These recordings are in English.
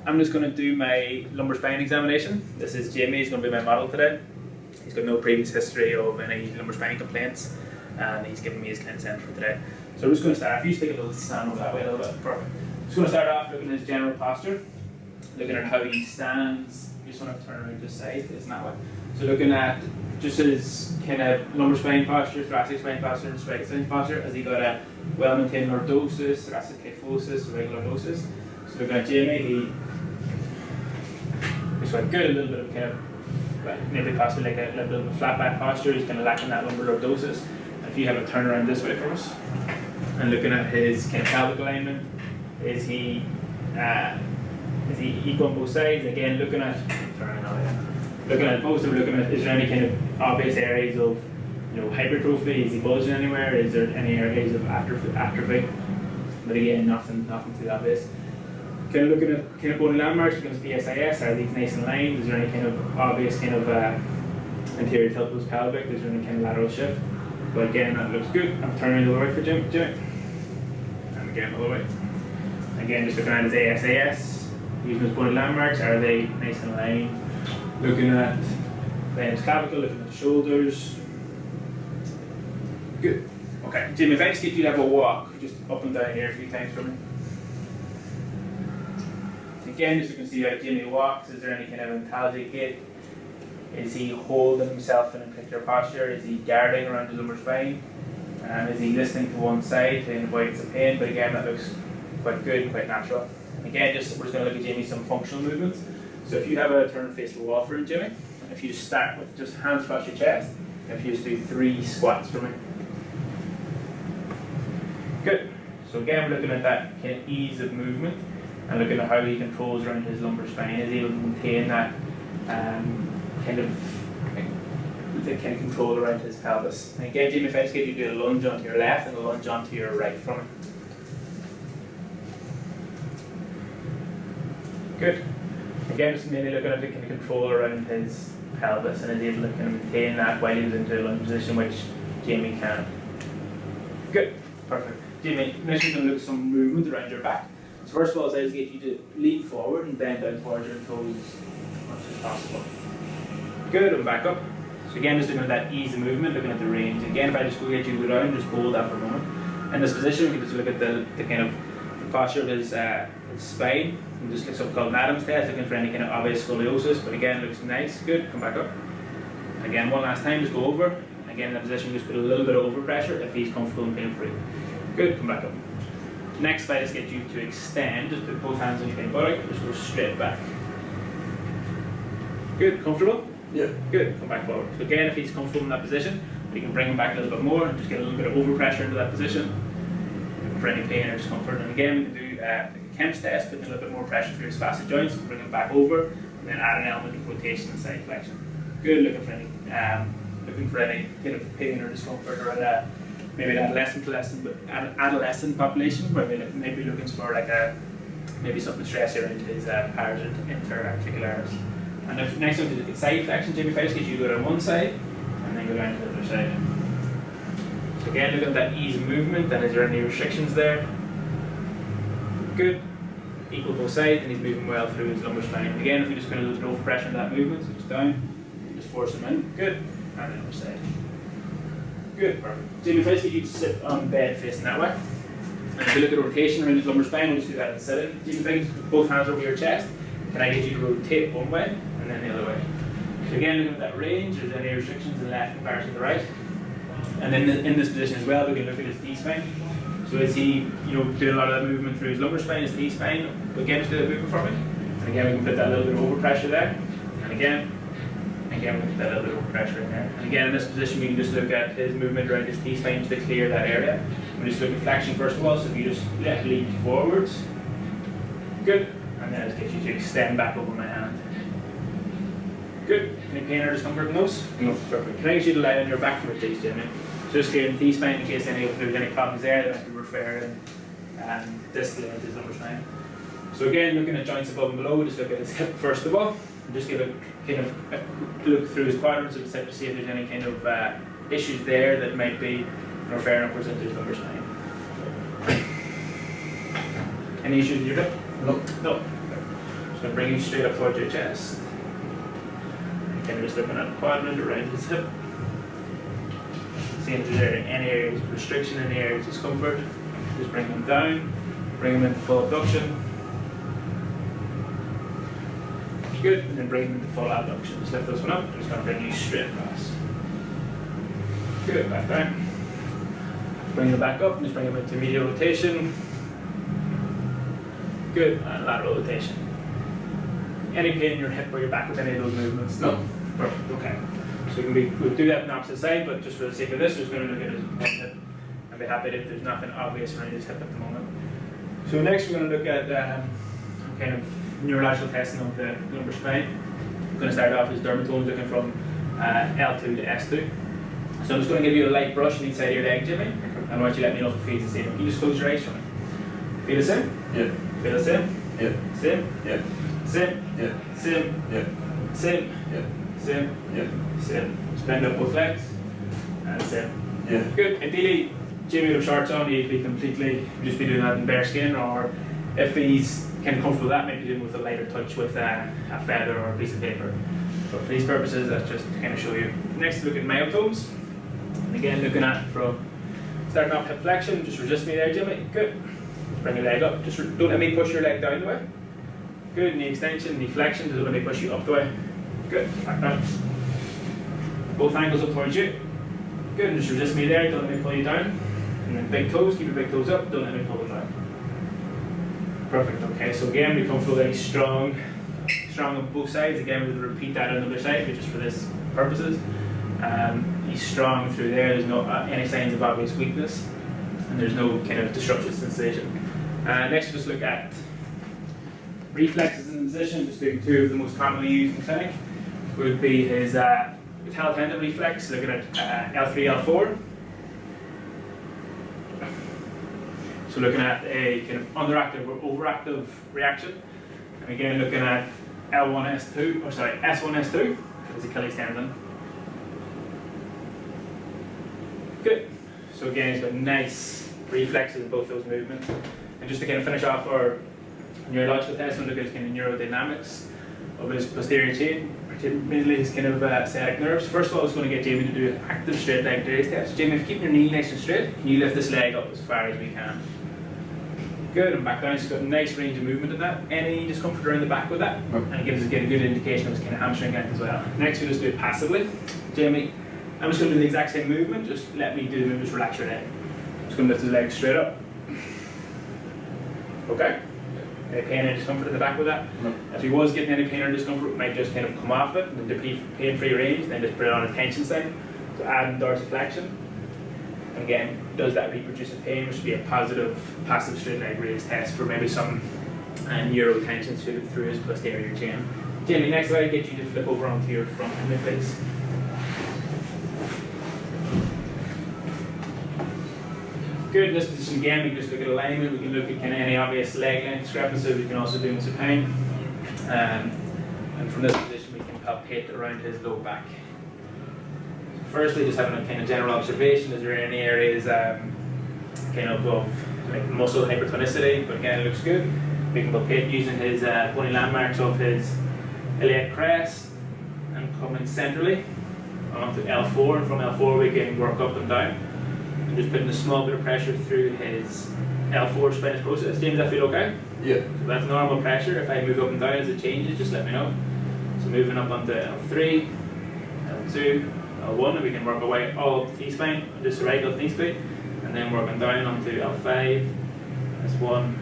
I'm just going to do my lumbar spine examination. This is Jamie, he's going to be my model today. He's got no previous history of any lumbar spine complaints, and he's given me his consent for today. So we're just going to start. If you just take a little stand over that way a little bit, perfect. Just going to start off looking at his general posture, looking at how he stands. You just want to turn around this side, facing that way. So looking at just his kind of lumbar spine posture, thoracic spine posture, and striatal spine posture. Has he got a well-maintained lordosis, thoracic kyphosis, regular lordosis? So looking at Jamie, he just went good, a little bit of kind of, well, maybe possibly like a little bit of a flat back posture. He's kind of lacking that lumbar lordosis. And if you have a turn around this way from us, and looking at his kind of pelvic alignment, is he equal on both sides? Again, looking at both of them, looking at, is there any kind of obvious areas of, hypertrophy? Is he bulging anywhere? Is there any areas of atrophy? But again, nothing too obvious. Kind of looking at kind of bony landmarks, looking at PSIS, are these nice and lined? Is there any kind of obvious kind of anterior tilt post pelvic? Is there any kind of lateral shift? But again, that looks good. I'm turning the other way for Jimmy. And again, the other way. Again, just looking at his ASAS, using his bony landmarks, are they nice and lined? Looking at his clavicle, looking at the shoulders. Good. Okay, Jimmy, if I just get you to have a walk, just up and down here a few times for me. Again, just so you can see how Jimmy walks, is there any kind of intelligent gait? Is he holding himself in a particular posture? Is he guarding around his lumbar spine? Is he listening to one side to avoid some pain? But again, that looks quite good and quite natural. Again, we're just going to look at Jamie some functional movements. So if you have a turn face to the wall for him, Jimmy, if you just start with just hands across your chest, if you just do 3 squats for me. Good. So again, we're looking at that kind of ease of movement and looking at how he controls around his lumbar spine. Is he able to maintain that kind of control around his pelvis? And again, Jimmy, if I just get you to do a lunge onto your left and a lunge onto your right for me. Good. Again, just mainly looking at the kind of control around his pelvis and is able to kind of maintain that while he's into a lunge position, which Jamie can. Good. Perfect. Jamie, next we're going to look at some movement around your back. So first of all, I just get you to lean forward and bend down towards your toes as much as possible. Good, and back up. So again, just looking at that ease of movement, looking at the range. Again, if I just go get you around, just hold that for a moment. In this position, we can just look at the kind of the posture of his spine. And just look something called an Adams test, looking for any kind of obvious scoliosis. But again, looks nice. Good, come back up. Again, one last time, just go over. Again, in that position, just put a little bit of overpressure if he's comfortable and pain-free. Good, come back up. Next, if I just get you to extend, just put both hands on your buttock, just go straight back. Good, comfortable? Yeah. Good, come back forward. So again, if he's comfortable in that position, we can bring him back a little bit more and just get a little bit of overpressure into that position for any pain or discomfort. And again, we can do a Kemp's test, putting a little bit more pressure through his facet joints, bring him back over, and then add an element of rotation and side flexion. Good, looking for any kind of pain or discomfort, or maybe an adolescent population where we may be looking for maybe something stress around his pars interarticularis. And if next one to look at side flexion, Jamie, if I just get you to go down one side and then go down to the other side. So again, looking at that ease of movement, and is there any restrictions there? Good. Equal both sides, and he's moving well through his lumbar spine. Again, if we just put a little bit of pressure on that movement, so just down, just force him in. Good. And the other side. Good, perfect. Jamie, if I just get you to sit on the bed facing that way, and if you look at rotation around his lumbar spine, we'll just do that in sitting. Jamie, if I just put both hands over your chest, can I get you to rotate one way and then the other way? So again, looking at that range, is there any restrictions in the left comparison to the right? And then in this position as well, we can look at his D-spine. So is he, doing a lot of that movement through his lumbar spine, his D-spine? Again, just do that movement for me. And again, we can put that little bit of overpressure there. And again, we can put that little bit of overpressure in there. And again, in this position, we can just look at his movement around his D-spine to clear that area. We just look at flexion first of all, so if you just lean forwards. Good. And then I just get you to extend back over my hand. Good. Any pain or discomfort in those? No. Perfect. Can I get you to lie on your back for a please, Jamie? So just clearing the T-spine in case if there's any problems there that might be referring distally into his lumbar spine. So again, looking at joints above and below, just look at his hip first of all. And just give a kind of look through his quadrants of his hip to see if there's any kind of issues there that might be referring upwards into his lumbar spine. Any issues with your hip? No. No. Just going to bring you straight up towards your chest. Again, just looking at the quadrant around his hip. Seeing if there's any areas of restriction, any areas of discomfort. Just bring them down, bring them into full abduction. Good, and then bring them into full abduction. Just lift this one up, I'm just going to bring you straight across. Good, back down. Bring them back up, and just bring them into medial rotation. Good, and lateral rotation. Any pain in your hip or your back with any of those movements? No? Perfect, okay. So we'll do that on the opposite side, but just for the sake of this, we're just going to look at his hip and be happy if there's nothing obvious around his hip at the moment. So next we're going to look at kind of neurological testing of the lumbar spine. I'm going to start off as dermatomes looking from L2 to S2. So I'm just going to give you a light brush on each side of your leg, Jimmy, and I want you to let me know if it feels the same. Can you just close your eyes for me? Feel the same? Yeah. Feel the same? Yeah. Same? Yeah. Same? Yeah. Same? Yeah. Same? Yeah. Same? Yeah. Same. Just bend up both legs. And same. Yeah. Good. Ideally, Jimmy with shorts on, he'd be completely, just be doing that in bare skin, or if he's kind of comfortable with that, maybe doing with a lighter touch with a feather or a piece of paper. But for these purposes, that's just to kind of show you. Next, look at myotomes. And again, looking at from starting off hip flexion, just resist me there, Jimmy. Good. Bring your leg up. Just don't let me push your leg down the way. Good. Knee extension, knee flexion. Don't let me push you up the way. Good. Back down. Both ankles up towards you. Good. And just resist me there. Don't let me pull you down. And then big toes. Keep your big toes up. Don't let me pull them down. Perfect. Okay. So again, we come from very strong on both sides. Again, we will repeat that on the other side, but just for this purposes. He's strong through there. There's no any signs of obvious weakness, and there's no kind of disruptive sensation. Next, just look at reflexes in the position. Just doing two of the most commonly used in clinic. Would be his patella tendon reflex. Looking at L3, L4. So looking at a kind of underactive or overactive reaction. And again, looking at L1, S2, or sorry, S1, S2. His Achilles tendon. Good. So again, he's got nice reflexes in both those movements. And just to kind of finish off our neurological test, we'll look at his kind of neurodynamics of his posterior chain, particularly his kind of sciatic nerves. First of all, I was going to get Jamie to do an active straight leg raise test. Jamie, if you keep your knee nice and straight, can you lift this leg up as far as we can? Good, and back down. So he's got a nice range of movement in that. Any discomfort around the back with that? No. And it gives us a good indication of his kind of hamstring length as well. Next, we'll just do it passively. Jamie, I'm just going to do the exact same movement, just let me do the movement, just relax your leg. I'm just going to lift his leg straight up. Okay? Any pain or discomfort in the back with that? No. If he was getting any pain or discomfort, we might just kind of come off it and deplete pain-free range, then just put it on a tension sign to add dorsiflexion. And again, does that reproduce pain, which would be a positive passive straight leg raise test for maybe some neuro tension through his posterior chain. Jamie, next I'll get you to flip over onto your front knee, please. Good. In this position again, we can just look at alignment, we can look at kind of any obvious leg length discrepancies, we can also do in supine. And from this position, we can palpate around his low back. Firstly, just having a kind of general observation, is there any areas kind of like muscle hypertonicity? But again, it looks good. We can palpate using his bony landmarks of his iliac crest and coming centrally onto L4, and from L4 we can work up and down. Just putting a small bit of pressure through his L4 spinous process. James, does that feel okay? Yeah. So that's normal pressure. If I move up and down as it changes, just let me know. So moving up onto L3, L2, L1, and we can work our way all up the T-spine, just the right of the T-spine, and then working down onto L5, S1,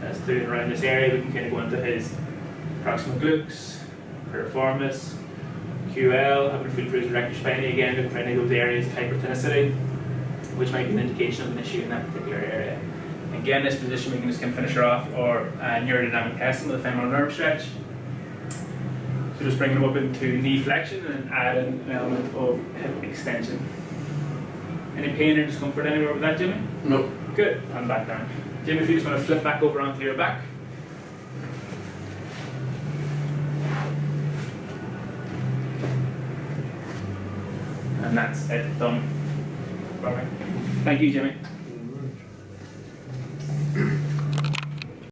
S2, and around this area we can kind of go into his proximal glutes, piriformis, QL, having a feel through his rectus spinae again, looking for any of those areas of hypertonicity, which might be an indication of an issue in that particular area. Again, in this position we can just kind of finish her off, or neurodynamic testing with a femoral nerve stretch. So just bring them up into knee flexion and add an element of hip extension. Any pain or discomfort anywhere with that, Jimmy? No. Good, and back down. Jimmy, if you just want to flip back over onto your back. And that's it, done. Perfect. Thank you, Jimmy.